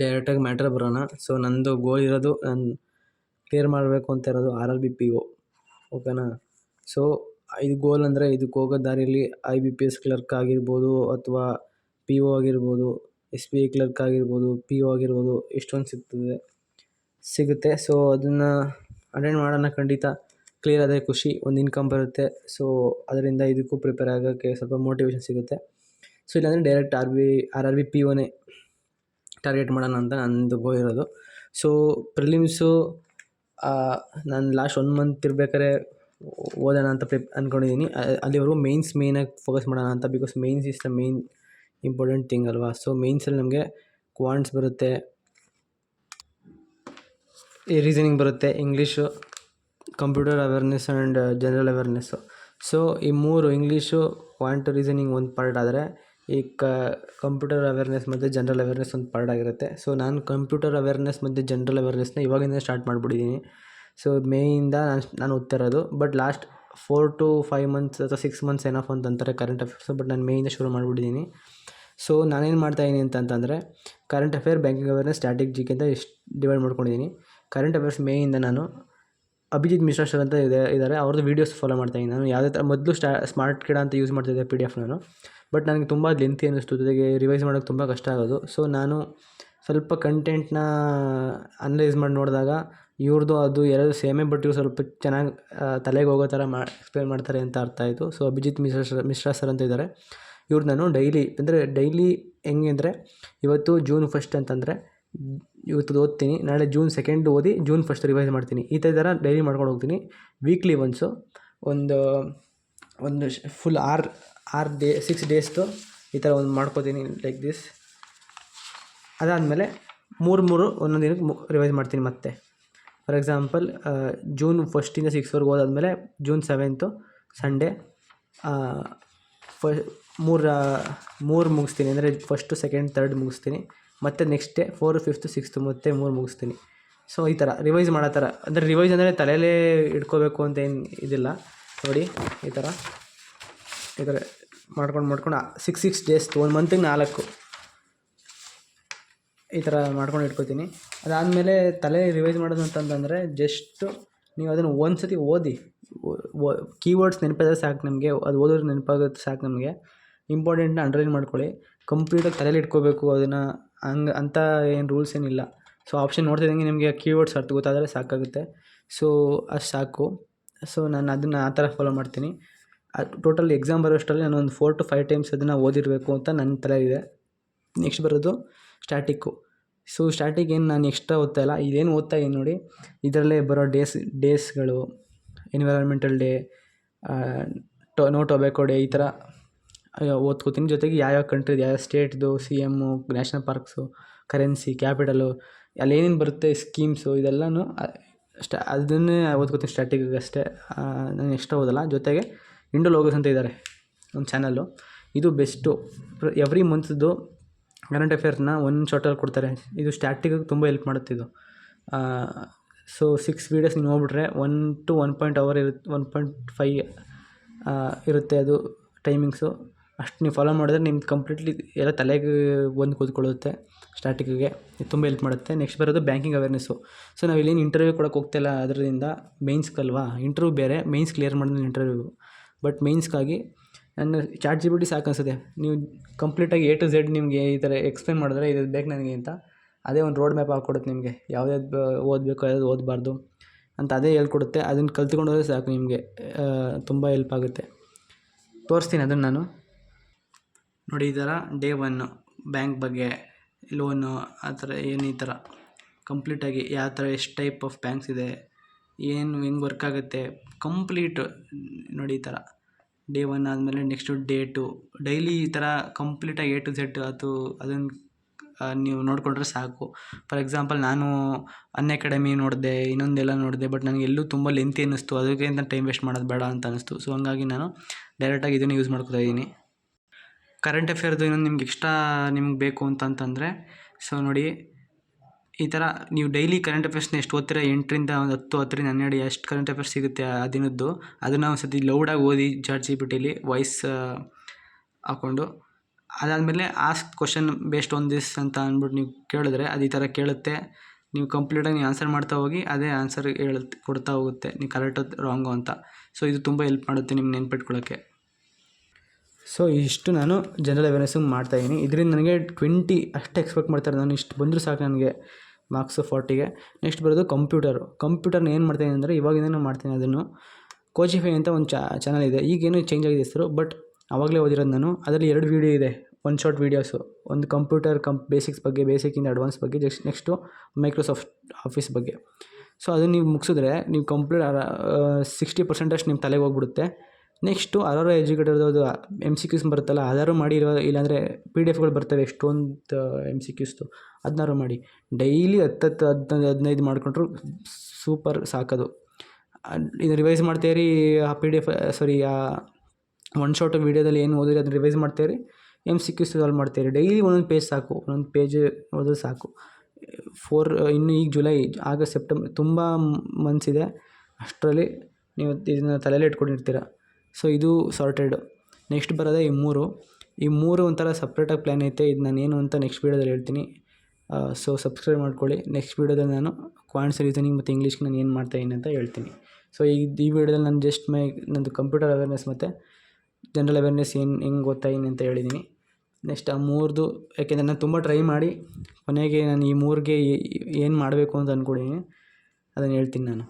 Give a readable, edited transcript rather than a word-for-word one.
ಡೈರೆಕ್ಟಾಗಿ ಮ್ಯಾಟ್ರ್ ಬರೋಣ. ಸೊ ನಂದು ಗೋಲ್ ಇರೋದು, ನಾನು ಕ್ಲಿಯರ್ ಮಾಡಬೇಕು ಅಂತ ಇರೋದು RRB PO. ಓಕೆನಾ. ಸೊ ಇದು ಗೋಲ್ ಅಂದರೆ ಇದಕ್ಕೆ ಹೋಗೋ ದಾರಿಯಲ್ಲಿ IBPS ಕ್ಲರ್ಕ್ ಆಗಿರ್ಬೋದು, ಅಥವಾ PO ಆಗಿರ್ಬೋದು, SBI ಕ್ಲರ್ಕ್ ಆಗಿರ್ಬೋದು, PO ಆಗಿರ್ಬೋದು, ಇಷ್ಟೊಂದು ಸಿಗುತ್ತೆ. ಸೊ ಅದನ್ನು ಅಟೆಂಡ್ ಮಾಡೋಣ ಖಂಡಿತ. ಕ್ಲಿಯರ್ ಆದರೆ ಖುಷಿ, ಒಂದು ಇನ್ಕಮ್ ಬರುತ್ತೆ. ಸೊ ಅದರಿಂದ ಇದಕ್ಕೂ ಪ್ರಿಪೇರ್ ಆಗೋಕ್ಕೆ ಸ್ವಲ್ಪ ಮೋಟಿವೇಶನ್ ಸಿಗುತ್ತೆ. ಸೊ ಇಲ್ಲಾಂದರೆ ಡೈರೆಕ್ಟ್ RRB POನೇ ಟಾರ್ಗೆಟ್ ಮಾಡೋಣ ಅಂತ ನಂದು ಗೋಲ್ ಇರೋದು. ಸೊ ಪ್ರಿಲಿಮ್ಸು ನಾನು ಲಾಸ್ಟ್ 1 ಮಂತ್ ಇರ್ಬೇಕಾದ್ರೆ ಓದೋಣ ಅಂತ ಅಂದ್ಕೊಂಡಿದ್ದೀನಿ. ಅಲ್ಲಿವರೆಗೂ ಮೇಯ್ನಾಗಿ ಫೋಕಸ್ ಮಾಡೋಣ ಅಂತ. Because mains is the main important thing ಅಲ್ವಾ. ಸೊ ಮೇಯ್ನ್ಸಲ್ಲಿ ನಮಗೆ ಕ್ವಾಂಟ್ಸ್ ಬರುತ್ತೆ, ರೀಸನಿಂಗ್ ಬರುತ್ತೆ, English, computer awareness and general awareness. So ಈ 3 ಇಂಗ್ಲೀಷು, ಕ್ವಾಂಟ್, ರೀಸನಿಂಗ್ ಒಂದು ಪಾರ್ಟ್ ಆದರೆ, ಈ ಕಂಪ್ಯೂಟರ್ ಅವೇರ್ನೆಸ್ ಮತ್ತು ಜನರಲ್ ಅವೇರ್ನೆಸ್ ಒಂದು ಪಾರ್ಟ್ ಆಗಿರುತ್ತೆ. ಸೊ ನಾನು ಕಂಪ್ಯೂಟರ್ ಅವೇರ್ನೆಸ್ ಮತ್ತು ಜನರಲ್ ಅವೇರ್ನೆಸ್ನ ಇವಾಗಿಂದ ಸ್ಟಾರ್ಟ್ ಮಾಡಿಬಿಟ್ಟಿದ್ದೀನಿ. ಸೊ ಮೇಯಿಂದ ನಾನು ಓದ್ತಾ ಇರೋದು. ಬಟ್ ಲಾಸ್ಟ್ 4 to 5 months ಅಥವಾ 6 months ಏನಫ್ ಅಂತಾರೆ ಕರೆಂಟ್ ಅಫೇರ್ಸು. ಬಟ್ ನಾನು ಮೇಯಿಂದ ಶುರು ಮಾಡಿಬಿಟ್ಟಿದ್ದೀನಿ. ಸೊ ನಾನೇನು ಮಾಡ್ತಾಯಿದ್ದೀನಿ ಅಂತಂದರೆ, current affair, banking awareness, static GK ಅಂತ ಎಷ್ಟು ಡಿವೈಡ್ ಮಾಡ್ಕೊಂಡಿದ್ದೀನಿ. ಕರೆಂಟ್ ಅಫೇರ್ಸ್ ಮೇಯಿಂದ ನಾನು ಅಭಿಜಿತ್ ಮಿಶ್ರಾ ಸರ್ ಅಂತ ಇದ್ದಾರೆ, ಅವ್ರದ್ದು ವೀಡಿಯೋಸ್ ಫಾಲೋ ಮಾಡ್ತಾಯಿದ್ದೀನಿ. ನಾನು ಯಾವುದೇ ಥರ ಮೊದಲು ಸ್ಮಾರ್ಟ್ ಕಿಡ ಅಂತ ಯೂಸ್ ಮಾಡ್ತಿದ್ದೆ PDF ನಾನು. ಬಟ್ ನನಗೆ ತುಂಬ ಲೆಂತಿ ಅನ್ನಿಸ್ತು, ಜೊತೆಗೆ ರಿವೈಸ್ ಮಾಡೋಕ್ಕೆ ತುಂಬ ಕಷ್ಟ ಆಗೋದು. ಸೊ ನಾನು ಸ್ವಲ್ಪ ಕಂಟೆಂಟ್ನ ಅನಲೈಸ್ ಮಾಡಿ ನೋಡಿದಾಗ ಇವ್ರದ್ದು ಅದು ಎರಡು ಸೇಮೇ, ಬಟ್ ಇವ್ರು ಸ್ವಲ್ಪ ಚೆನ್ನಾಗಿ ತಲೆಗೆ ಹೋಗೋ ಥರ ಎಕ್ಸ್ಪ್ಲೇನ್ ಮಾಡ್ತಾರೆ ಅಂತ ಅರ್ಥ ಆಯಿತು. ಸೊ ಅಭಿಜಿತ್ ಮಿಶ್ರಾ ಸರ್ ಅಂತ ಇದ್ದಾರೆ. ಇವ್ರು ನಾನು ಡೈಲಿ ಹೆಂಗೆ ಅಂದರೆ, ಇವತ್ತು June 1 ಅಂತಂದರೆ ಇವತ್ತು ಓದ್ತೀನಿ, ನಾಳೆ June 2 ಓದಿ June 1 ರಿವೈಸ್ ಮಾಡ್ತೀನಿ. ಈ ಥರ ಡೈಲಿ ಮಾಡ್ಕೊಂಡು ಹೋಗ್ತೀನಿ. ವೀಕ್ಲಿ ಒನ್ಸು ಒಂದು ಫುಲ್ 6 ಡೇಸ್ದು ಈ ಥರ ಒಂದು ಮಾಡ್ಕೋತೀನಿ, ಲೈಕ್ ದಿಸ್. ಅದಾದಮೇಲೆ 3 ಒಂದೊಂದು ದಿನಕ್ಕೆ ರಿವೈಸ್ ಮಾಡ್ತೀನಿ ಮತ್ತೆ. ಫಾರ್ ಎಕ್ಸಾಂಪಲ್ June 1 ಇಂದ 6 ಓದಾದಮೇಲೆ June 7 ಸಂಡೇ ಮೂರು ಮುಗಿಸ್ತೀನಿ. ಅಂದರೆ 1st, 2nd, 3rd ಮುಗಿಸ್ತೀನಿ. ಮತ್ತು next day 4th, 5th, 6th ಮತ್ತೆ 3 ಮುಗಿಸ್ತೀನಿ. ಸೊ ಈ ಥರ ರಿವೈಸ್ ಮಾಡೋ ಥರ. ಅಂದರೆ ರಿವೈಸ್ ಅಂದರೆ ತಲೆಯಲ್ಲೇ ಇಟ್ಕೋಬೇಕು ಅಂತ ಏನು ಇದಿಲ್ಲ. ನೋಡಿ ಈ ಥರ ಮಾಡ್ಕೊಂಡು 6 ಡೇಸ್, 1 ಮಂತಿಗೆ 4 ಈ ಥರ ಮಾಡ್ಕೊಂಡು ಇಟ್ಕೋತೀನಿ. ಅದಾದಮೇಲೆ ತಲೆ ರಿವೈಸ್ ಮಾಡೋದು ಅಂತಂದರೆ, ಜಸ್ಟು ನೀವು ಅದನ್ನು ಒಂದು ಸತಿ ಓದಿ, ಕೀವರ್ಡ್ಸ್ ನೆನಪಾದರೆ ಸಾಕು ನಮಗೆ. ಅದು ಓದೋದು ನೆನಪಾಗುತ್ತೆ ಸಾಕು ನಮಗೆ. ಇಂಪಾರ್ಟೆಂಟ್ನ ಅಂಡರ್ಲೈನ್ ಮಾಡ್ಕೊಳ್ಳಿ. ಕಂಪ್ಲೀಟಾಗಿ ತಲೆಯಲ್ಲಿ ಇಟ್ಕೋಬೇಕು ಅದನ್ನು, ಹಂಗೆ ಅಂತ ಏನು ರೂಲ್ಸ್ ಏನಿಲ್ಲ. ಸೊ ಆಪ್ಷನ್ ನೋಡ್ತಿದ್ದಂಗೆ ನಿಮಗೆ ಕೀವರ್ಡ್ಸ್ ಅರ್ಥ ಗೊತ್ತಾದರೆ ಸಾಕಾಗುತ್ತೆ. ಸೊ ಅಷ್ಟು ಸಾಕು. ಸೊ ನಾನು ಅದನ್ನು ಆ ಥರ ಫಾಲೋ ಮಾಡ್ತೀನಿ. ಟೋಟಲ್ ಎಕ್ಸಾಮ್ ಬರೋಷ್ಟರಲ್ಲಿ ನಾನು ಒಂದು 4 to 5 ಟೈಮ್ಸ್ ಅದನ್ನು ಓದಿರಬೇಕು ಅಂತ ನನ್ನ ತಲೆ ಇದೆ. ನೆಕ್ಸ್ಟ್ ಬರೋದು ಸ್ಟ್ಯಾಟಿಕ್ಕು. ಸೊ ಸ್ಟ್ಯಾಟಿಕ್ ಏನು ನಾನು ಎಕ್ಸ್ಟ್ರಾ ಓದ್ತಾ ಇಲ್ಲ, ಇದೇನು ಓದ್ತಾ ಇದ್ದೀನಿ ನೋಡಿ, ಇದರಲ್ಲೇ ಬರೋ ಡೇಸ್ಗಳು, environmental day, no tobacco day, ಈ ಥರ ಓದ್ಕೋತೀನಿ. ಜೊತೆಗೆ ಯಾವ್ಯಾವ ಕಂಟ್ರಿದು, ಯಾವ್ಯಾವ ಸ್ಟೇಟ್ದು CM, national parks, currency, capital, ಅಲ್ಲೇನೇನು ಬರುತ್ತೆ, ಸ್ಕೀಮ್ಸು, ಇದೆಲ್ಲನೂ ಅದನ್ನೇ ಓದ್ಕೋತೀನಿ ಸ್ಟ್ಯಾಟಿಕ್ಗೆ ಅಷ್ಟೇ. ನಾನು ಎಕ್ಸ್ಟ್ರಾ ಓದಲ್ಲ. ಜೊತೆಗೆ ಇಂಡೋ ಲೋಗೋಸ್ ಅಂತ ಇದ್ದಾರೆ ಒಂದು ಚಾನಲ್ಲು, ಇದು ಬೆಸ್ಟು. ಎವ್ರಿ ಮಂತ್ದು ಕರೆಂಟ್ ಅಫೇರ್ಸ್ನ ಒಂದು ಶಾರ್ಟಲ್ಲಿ ಕೊಡ್ತಾರೆ. ಇದು ಸ್ಟ್ಯಾಟಿಕ್ಗೆ ತುಂಬ ಹೆಲ್ಪ್ ಮಾಡುತ್ತೆ ಇದು. ಸೊ 6 ವೀಡಿಯೋಸ್ ನೀವು ನೋಡ್ಬಿಟ್ರೆ 1 to 1.5 hour ಇರುತ್ತೆ, 1.5 ಇರುತ್ತೆ ಅದು ಟೈಮಿಂಗ್ಸು. ಅಷ್ಟು ನೀವು ಫಾಲೋ ಮಾಡಿದ್ರೆ ನಿಮ್ಗೆ ಕಂಪ್ಲೀಟ್ಲಿ ಎಲ್ಲ ತಲೆಗೆ ಬಂದು ಕೂತ್ಕೊಳ್ಳುತ್ತೆ. ಸ್ಟ್ಯಾಟಿಕ್ಕಿಗೆ ಇದು ತುಂಬ ಹೆಲ್ಪ್ ಮಾಡುತ್ತೆ. ನೆಕ್ಸ್ಟ್ ಬರೋದು ಬ್ಯಾಂಕಿಂಗ್ ಅವೇರ್ನೆಸ್ಸು. ಸೊ ನಾವು ಇಲ್ಲೇನು ಇಂಟರ್ವ್ಯೂ ಕೊಡೋಕೆ ಹೋಗ್ತಾಯಿಲ್ಲ, ಅದರಿಂದ ಮೇಯ್ನ್ಸ್ಗಲ್ವಾ, ಇಂಟರ್ವ್ಯೂ ಬೇರೆ, ಮೇಯ್ನ್ಸ್ ಕ್ಲಿಯರ್ ಮಾಡಿದ್ರೆ ಇಂಟರ್ವ್ಯೂ. ಬಟ್ ಮೇಯ್ನ್ಸ್ಗಾಗಿ ನನ್ನ ChatGPT ಸಾಕು ಅನಿಸುತ್ತೆ. ನೀವು ಕಂಪ್ಲೀಟಾಗಿ A to Z ನಿಮಗೆ ಈ ಥರ ಎಕ್ಸ್ಪ್ಲೇನ್ ಮಾಡಿದ್ರೆ ಇದು ಬೇಕು ನನಗೆ ಅಂತ, ಅದೇ ಒಂದು ರೋಡ್ ಮ್ಯಾಪ್ ಹಾಕ್ಕೊಡುತ್ತೆ ನಿಮಗೆ. ಯಾವ್ದು ಓದಬೇಕು, ಯಾವ್ದು ಓದಬಾರ್ದು ಅಂತ ಅದೇ ಹೇಳ್ಕೊಡುತ್ತೆ. ಅದನ್ನು ಕಲ್ತ್ಕೊಂಡೋದ್ರೆ ಸಾಕು ನಿಮಗೆ, ತುಂಬ ಹೆಲ್ಪ್ ಆಗುತ್ತೆ. ತೋರಿಸ್ತೀನಿ ಅದನ್ನು ನಾನು. ನೋಡಿ ಈ ಥರ Day 1 ಬ್ಯಾಂಕ್ ಬಗ್ಗೆ, ಲೋನು, ಆ ಥರ ಏನು ಈ ಥರ ಕಂಪ್ಲೀಟಾಗಿ ಯಾವ ಥರ ಎಷ್ಟು ಟೈಪ್ ಆಫ್ ಬ್ಯಾಂಕ್ಸ್ ಇದೆ, ಏನು ಹೆಂಗೆ ವರ್ಕ್ ಆಗುತ್ತೆ ಕಂಪ್ಲೀಟು ನೋಡಿ. ಈ ಥರ Day 1 ಆದಮೇಲೆ ನೆಕ್ಸ್ಟು Day 2 ಡೈಲಿ ಈ ಥರ ಕಂಪ್ಲೀಟಾಗಿ A to Z ಅದನ್ನು ನೀವು ನೋಡಿಕೊಂಡ್ರೆ ಸಾಕು. ಫಾರ್ ಎಕ್ಸಾಂಪಲ್ ನಾನು ಅನ್ಅಕಾಡೆಮಿ ನೋಡಿದೆ, ಇನ್ನೊಂದೆಲ್ಲ ನೋಡಿದೆ, ಬಟ್ ನನಗೆ ಎಲ್ಲೂ ತುಂಬ ಲೆಂತಿ ಅನ್ನಿಸ್ತು. ಅದಕ್ಕೆ ಅಂತ ಟೈಮ್ ವೇಸ್ಟ್ ಮಾಡೋದು ಬೇಡ ಅಂತ ಅನ್ನಿಸ್ತು. ಸೊ ಹಂಗಾಗಿ ನಾನು ಡೈರೆಕ್ಟಾಗಿ ಇದನ್ನು ಯೂಸ್ ಮಾಡ್ಕೊತಾ ಇದ್ದೀನಿ. ಕರೆಂಟ್ ಅಫೇರ್ದು ಇನ್ನೊಂದು ನಿಮ್ಗೆ ಎಕ್ಸ್ಟ್ರಾ ನಿಮ್ಗೆ ಬೇಕು ಅಂತಂದರೆ, ಸೊ ನೋಡಿ ಈ ಥರ ನೀವು ಡೈಲಿ ಕರೆಂಟ್ ಅಫೇರ್ಸ್ನ ಎಷ್ಟು ಓದ್ತೀರಾ, 8ರಿಂದ 10, 10ರಿಂದ 12 ಎಷ್ಟು ಕರೆಂಟ್ ಅಫೇರ್ಸ್ ಸಿಗುತ್ತೆ ಆ ದಿನದ್ದು, ಅದನ್ನು ಒಂದು ಸತಿ ಲೌಡಾಗಿ ಓದಿ ChatGPTಲಿ ವಾಯ್ಸ್ ಹಾಕ್ಕೊಂಡು. ಅದಾದಮೇಲೆ ask question based on this ಅಂತ ಅಂದ್ಬಿಟ್ಟು ನೀವು ಕೇಳಿದ್ರೆ ಅದು ಈ ಥರ ಕೇಳುತ್ತೆ. ನೀವು ಕಂಪ್ಲೀಟಾಗಿ ನೀವು ಆನ್ಸರ್ ಮಾಡ್ತಾ ಹೋಗಿ ಅದೇ ಆನ್ಸರ್ ಕೊಡ್ತಾ ಹೋಗುತ್ತೆ ನೀವು ಕರೆಕ್ಟು ರಾಂಗು ಅಂತ. ಸೊ ಇದು ತುಂಬ ಹೆಲ್ಪ್ ಮಾಡುತ್ತೆ ನಿಮ್ಗೆ ನೆನ್ಪಿಟ್ಕೊಳ್ಳೋಕ್ಕೆ. ಸೊ ಇಷ್ಟು ನಾನು ಜನರಲ್ ಅವೇರ್ನೆಸ್ಸಿಗೆ ಮಾಡ್ತಾಯಿದ್ದೀನಿ. ಇದರಿಂದ ನನಗೆ 20 ಅಷ್ಟು ಎಕ್ಸ್ಪೆಕ್ಟ್ ಮಾಡ್ತಾರೆ. ನಾನು ಇಷ್ಟು ಬಂದರೂ ಸಾಕು ನನಗೆ ಮಾರ್ಕ್ಸು 40ಗೆ. ನೆಕ್ಸ್ಟ್ ಬರೋದು ಕಂಪ್ಯೂಟರ್ನ ಏನು ಮಾಡ್ತಾಯಿದ್ದೀನಿ ಅಂದರೆ ಇವಾಗಿಂದ ನಾನು ಮಾಡ್ತೀನಿ ಅದನ್ನು. ಕೋಚಿಫೈ ಅಂತ ಒಂದು ಚಾನಲ್ ಇದೆ. ಈಗೇನು ಚೇಂಜ್ ಆಗಿದೆ ಹೆಸರು, ಬಟ್ ಆವಾಗಲೇ ಓದಿರೋದು ನಾನು. ಅದರಲ್ಲಿ 2 ವೀಡಿಯೋ ಇದೆ, ಒನ್ ಶಾರ್ಟ್ ವೀಡಿಯೋಸು. ಒಂದು ಕಂಪ್ಯೂಟರ್ ಬೇಸಿಕ್ಸ್ ಬಗ್ಗೆ, ಬೇಸಿಕ್ಕಿಂದ ಅಡ್ವಾನ್ಸ್ ಬಗ್ಗೆ, ನೆಕ್ಸ್ಟು ಮೈಕ್ರೋಸಾಫ್ಟ್ ಆಫೀಸ್ ಬಗ್ಗೆ. ಸೊ ಅದನ್ನು ನೀವು ಮುಗಿಸಿದ್ರೆ ನೀವು ಕಂಪ್ಲೀಟ್ 60% ಅಷ್ಟು ನಿಮ್ಮ ತಲೆಗೆ ಹೋಗ್ಬಿಡುತ್ತೆ. ನೆಕ್ಸ್ಟು ಅರೋರಾ ಎಜುಕೇಟರ್ದು MCQs ಬರುತ್ತಲ್ಲ, ಅದಾರು ಮಾಡಿ, ಇಲ್ಲಾಂದರೆ PDFಗಳು ಬರ್ತವೆ ಎಷ್ಟೊಂದು MCQಸ್ದು, ಅದನ್ನಾರು ಮಾಡಿ. ಡೈಲಿ 10-15 ಮಾಡಿಕೊಂಡ್ರು ಸೂಪರ್ ಸಾಕದು. ಇದು ರಿವೈಸ್ ಮಾಡ್ತಾಯಿರಿ. ಆ PDF ಆ ಒನ್ ಶಾರ್ಟ್ ವೀಡಿಯೋದಲ್ಲಿ ಏನು ಓದಿರಿ ಅದನ್ನ ರಿವೈಸ್ ಮಾಡ್ತಾಯಿರಿ. MCQs ಸಾಲ್ವ್ ಮಾಡ್ತಾಯಿರಿ. ಡೈಲಿ ಒಂದೊಂದು ಪೇಜ್ ಸಾಕು, ಒಂದೊಂದು ಪೇಜ್ ಓದೋದು ಸಾಕು. ಇನ್ನು ಈಗ ಜುಲೈ, ಆಗಸ್ಟ್, ಸೆಪ್ಟೆಂಬರ್ ತುಂಬ ಮಂತ್ಸ್ ಇದೆ. ಅಷ್ಟರಲ್ಲಿ ನೀವು ಇದನ್ನು ತಲೆಯಲ್ಲೇ ಇಟ್ಕೊಂಡಿರ್ತೀರ. ಸೊ ಇದು ಸಾರ್ಟೆಡ್. ನೆಕ್ಸ್ಟ್ ಬರೋದೇ ಈ ಮೂರು ಒಂಥರ ಸಪ್ರೇಟಾಗಿ ಪ್ಲ್ಯಾನ್ ಐತೆ. ಇದು ನಾನೇನು ಅಂತ ನೆಕ್ಸ್ಟ್ ವೀಡಿಯೋದಲ್ಲಿ ಹೇಳ್ತೀನಿ. ಸೊ ಸಬ್ಸ್ಕ್ರೈಬ್ ಮಾಡ್ಕೊಳ್ಳಿ. ನೆಕ್ಸ್ಟ್ ವೀಡಿಯೋದಲ್ಲಿ ನಾನು ಕ್ವಾಂಟ್ಸ್, ರೀಸನಿಂಗ್ ಮತ್ತು ಇಂಗ್ಲೀಷ್ಗೆ ನಾನು ಏನು ಮಾಡ್ತಾಯಿದ್ದೀನಿ ಅಂತ ಹೇಳ್ತೀನಿ. ಸೊ ಈ ವಿಡಿಯೋದಲ್ಲಿ ನಾನು ಜಸ್ಟ್ ನಂದು ಕಂಪ್ಯೂಟರ್ ಅವೇರ್ನೆಸ್ ಮತ್ತು ಜನರಲ್ ಅವೇರ್ನೆಸ್ ಹೆಂಗೆ ಓದ್ತಾಯಿದ್ದೀನಿ ಅಂತ ಹೇಳಿದ್ದೀನಿ. ನೆಕ್ಸ್ಟ್ ಆ 3ದು, ಯಾಕೆಂದರೆ ನಾನು ತುಂಬ ಟ್ರೈ ಮಾಡಿ ಕೊನೆಗೆ ನಾನು ಈ 3ಗೆ ಏನು ಮಾಡಬೇಕು ಅಂತ ಅಂದ್ಕೊಂಡಿದ್ದೀನಿ, ಅದನ್ನು ಹೇಳ್ತೀನಿ ನಾನು.